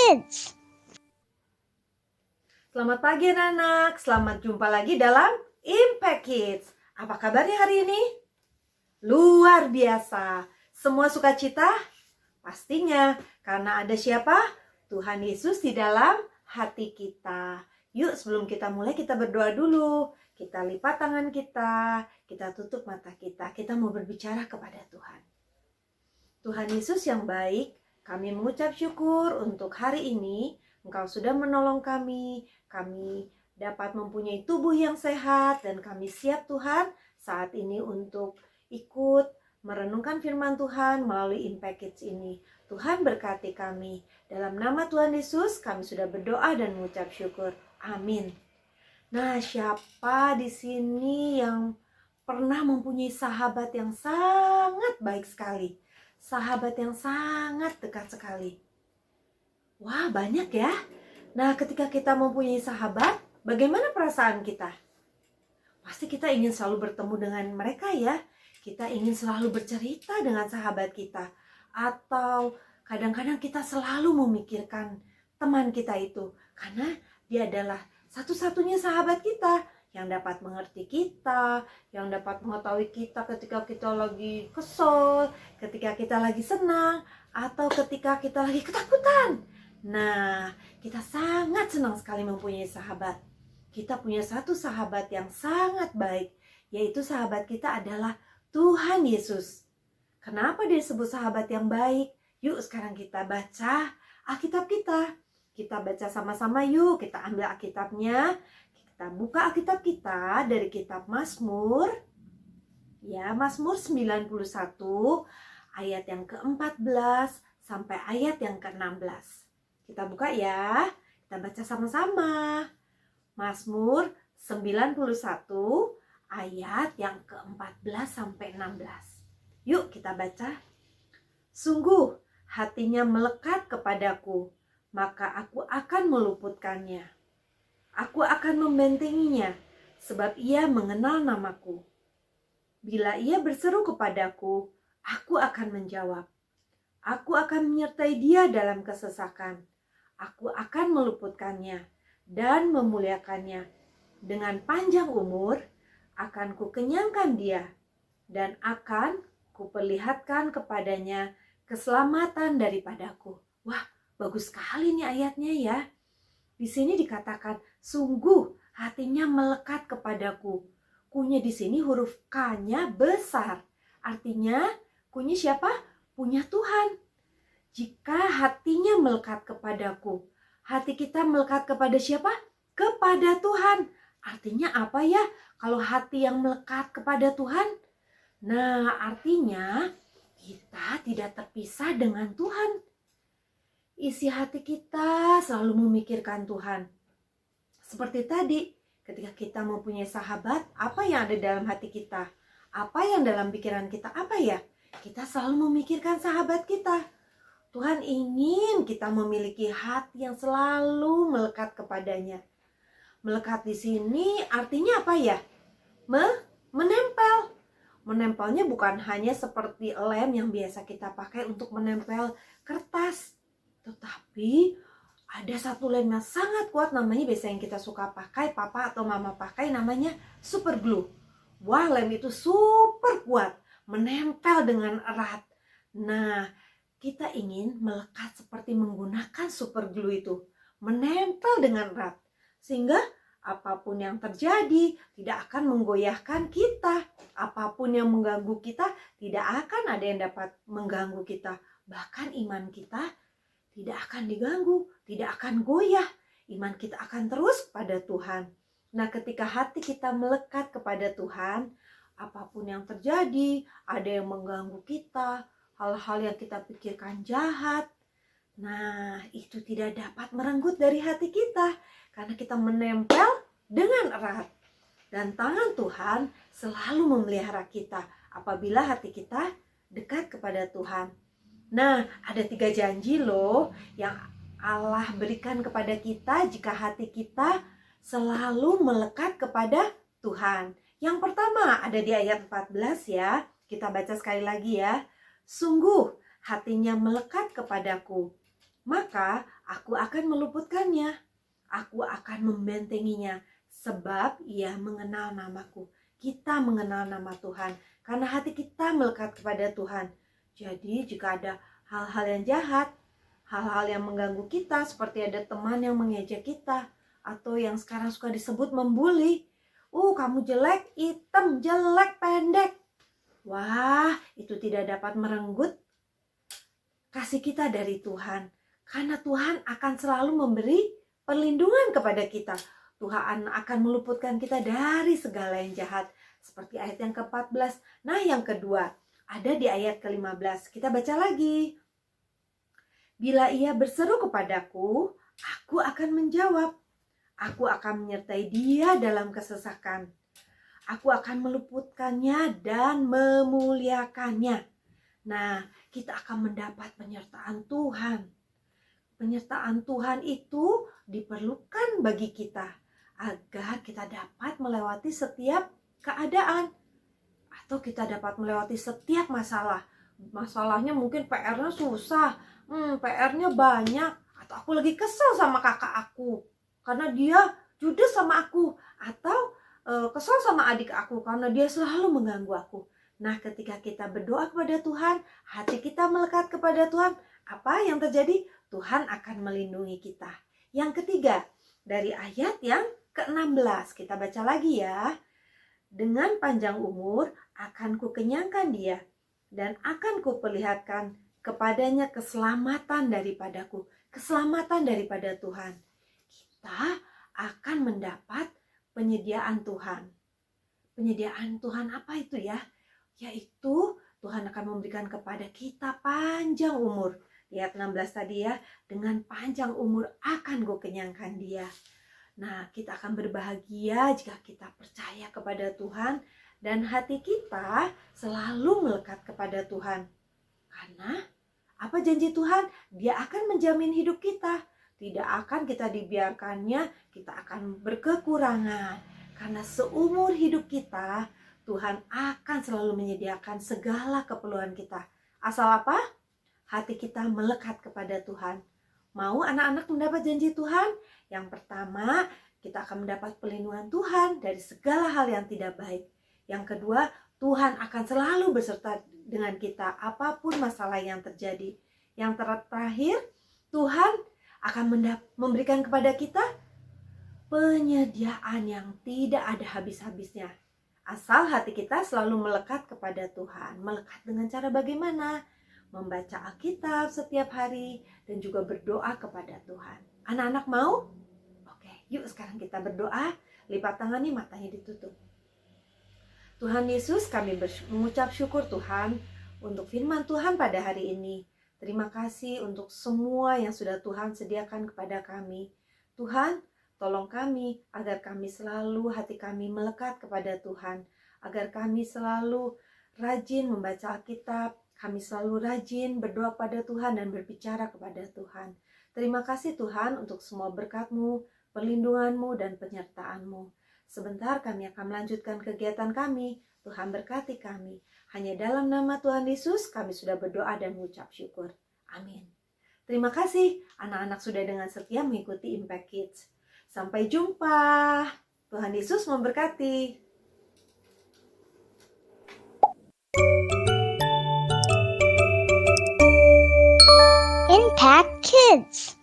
Kids. Selamat pagi anak-anak, selamat jumpa lagi dalam Impact Kids. Apa kabarnya hari ini? Luar biasa, semua sukacita? Pastinya, karena ada siapa? Tuhan Yesus di dalam hati kita. Yuk sebelum kita mulai kita berdoa dulu. Kita lipat tangan kita tutup mata kita mau berbicara kepada Tuhan. Tuhan Yesus yang baik, kami mengucap syukur untuk hari ini. Engkau sudah menolong kami dapat mempunyai tubuh yang sehat, dan kami siap Tuhan saat ini untuk ikut merenungkan firman Tuhan melalui Impact Kids ini. Tuhan berkati kami. Dalam nama Tuhan Yesus kami sudah berdoa dan mengucap syukur. Amin. Nah, siapa di sini yang pernah mempunyai sahabat yang sangat baik sekali? Sahabat yang sangat dekat sekali. Wah, banyak ya. Nah, ketika kita mempunyai sahabat, bagaimana perasaan kita? Pasti kita ingin selalu bertemu dengan mereka ya. Kita ingin selalu bercerita dengan sahabat kita. Atau kadang-kadang kita selalu memikirkan teman kita itu. Karena dia adalah satu-satunya sahabat kita yang dapat mengerti kita, yang dapat mengetahui kita ketika kita lagi kesel, ketika kita lagi senang, atau ketika kita lagi ketakutan. Nah, kita sangat senang sekali mempunyai sahabat. Kita punya satu sahabat yang sangat baik, yaitu sahabat kita adalah Tuhan Yesus. Kenapa dia disebut sahabat yang baik? Yuk sekarang kita baca Alkitab kita. Kita baca sama-sama yuk, kita ambil Alkitabnya. Kita buka Alkitab kita dari kitab Mazmur. Ya, Mazmur 91 ayat yang ke-14 sampai ayat yang ke-16. Kita buka ya. Kita baca sama-sama. Mazmur 91 ayat yang ke-14 sampai 16. Yuk kita baca. Sungguh hatinya melekat kepadaku, maka aku akan meluputkannya. Aku akan membentenginya, sebab ia mengenal namaku. Bila ia berseru kepadaku, aku akan menjawab. Aku akan menyertai dia dalam kesesakan. Aku akan meluputkannya dan memuliakannya. Dengan panjang umur, akan kukenyangkan dia, dan akan kuperlihatkan kepadanya keselamatan daripadaku. Wah, bagus sekali nih ayatnya ya. Di sini dikatakan, sungguh hatinya melekat kepadaku. Ku-nya di sini huruf K-nya besar. Artinya, ku-nya siapa? Punya Tuhan. Jika hatinya melekat kepadaku, hati kita melekat kepada siapa? Kepada Tuhan. Artinya apa ya? Kalau hati yang melekat kepada Tuhan? Nah, artinya kita tidak terpisah dengan Tuhan. Isi hati kita selalu memikirkan Tuhan. Seperti tadi, ketika kita mempunyai sahabat, apa yang ada dalam hati kita? Apa yang dalam pikiran kita? Apa ya? Kita selalu memikirkan sahabat kita. Tuhan ingin kita memiliki hati yang selalu melekat kepadanya. Melekat di sini artinya apa ya? Menempel. Menempelnya bukan hanya seperti lem yang biasa kita pakai untuk menempel kertas. Tetapi ada satu lem yang sangat kuat, namanya biasa yang kita suka pakai, papa atau mama pakai, namanya super glue. Wah, lem itu super kuat, menempel dengan erat. Nah, kita ingin melekat seperti menggunakan super glue itu, menempel dengan erat. Sehingga apapun yang terjadi tidak akan menggoyahkan kita. Apapun yang mengganggu kita, tidak akan ada yang dapat mengganggu kita. Bahkan iman kita tidak akan diganggu, tidak akan goyah. Iman kita akan terus pada Tuhan. Nah, ketika hati kita melekat kepada Tuhan, apapun yang terjadi, ada yang mengganggu kita, hal-hal yang kita pikirkan jahat, nah itu tidak dapat merenggut dari hati kita, karena kita menempel dengan erat. Dan tangan Tuhan selalu memelihara kita apabila hati kita dekat kepada Tuhan. Nah, ada 3 janji loh yang Allah berikan kepada kita jika hati kita selalu melekat kepada Tuhan. Yang pertama ada di ayat 14 ya. Kita baca sekali lagi ya. Sungguh hatinya melekat kepadaku, maka aku akan meluputkannya. Aku akan membentenginya, sebab ia mengenal namaku. Kita mengenal nama Tuhan, karena hati kita melekat kepada Tuhan. Jadi jika ada hal-hal yang jahat, hal-hal yang mengganggu kita, seperti ada teman yang mengejek kita, atau yang sekarang suka disebut membuli. Kamu jelek, hitam, jelek, pendek. Wah, itu tidak dapat merenggut kasih kita dari Tuhan. Karena Tuhan akan selalu memberi perlindungan kepada kita. Tuhan akan meluputkan kita dari segala yang jahat. Seperti ayat yang ke-14. Nah, yang kedua, ada di ayat ke-15. Kita baca lagi. Bila ia berseru kepadaku, aku akan menjawab. Aku akan menyertai dia dalam kesesakan. Aku akan meluputkannya dan memuliakannya. Nah, kita akan mendapat penyertaan Tuhan. Penyertaan Tuhan itu diperlukan bagi kita agar kita dapat melewati setiap keadaan. Atau kita dapat melewati setiap masalah. Masalahnya mungkin PR-nya susah, PR-nya banyak. Atau aku lagi kesel sama kakak aku karena dia judes sama aku, atau kesel sama adik aku karena dia selalu mengganggu aku. Nah, ketika kita berdoa kepada Tuhan, hati kita melekat kepada Tuhan, apa yang terjadi? Tuhan akan melindungi kita. Yang ketiga, dari ayat yang ke-16, kita baca lagi ya. Dengan panjang umur akan kukenyangkan dia, dan akan kuperlihatkan kepadanya keselamatan daripadaku. Keselamatan daripada Tuhan. Kita akan mendapat penyediaan Tuhan. Penyediaan Tuhan apa itu ya? Yaitu Tuhan akan memberikan kepada kita panjang umur. Lihat 16 tadi ya, dengan panjang umur akan gue kenyangkan dia. Nah, kita akan berbahagia jika kita percaya kepada Tuhan dan hati kita selalu melekat kepada Tuhan. Karena apa janji Tuhan? Dia akan menjamin hidup kita. Tidak akan kita dibiarkannya, kita akan berkekurangan. Karena seumur hidup kita, Tuhan akan selalu menyediakan segala keperluan kita. Asal apa? Hati kita melekat kepada Tuhan. Mau anak-anak mendapat janji Tuhan? Yang pertama, kita akan mendapat perlindungan Tuhan dari segala hal yang tidak baik. Yang kedua, Tuhan akan selalu beserta dengan kita apapun masalah yang terjadi. Yang terakhir, Tuhan akan memberikan kepada kita penyediaan yang tidak ada habis-habisnya. Asal hati kita selalu melekat kepada Tuhan. Melekat dengan cara bagaimana? Membaca Alkitab setiap hari dan juga berdoa kepada Tuhan. Anak-anak mau? Oke, yuk sekarang kita berdoa. Lipat tangannya, matanya ditutup. Tuhan Yesus, kami mengucap syukur Tuhan untuk firman Tuhan pada hari ini. Terima kasih untuk semua yang sudah Tuhan sediakan kepada kami. Tuhan, tolong kami agar kami selalu hati kami melekat kepada Tuhan. Agar kami selalu rajin membaca Alkitab, kami selalu rajin berdoa pada Tuhan dan berbicara kepada Tuhan. Terima kasih Tuhan untuk semua berkat-Mu, perlindungan-Mu, dan penyertaan-Mu. Sebentar kami akan melanjutkan kegiatan kami. Tuhan berkati kami. Hanya dalam nama Tuhan Yesus kami sudah berdoa dan mengucap syukur. Amin. Terima kasih anak-anak sudah dengan setia mengikuti Impact Kids. Sampai jumpa. Tuhan Yesus memberkati. Impact Kids.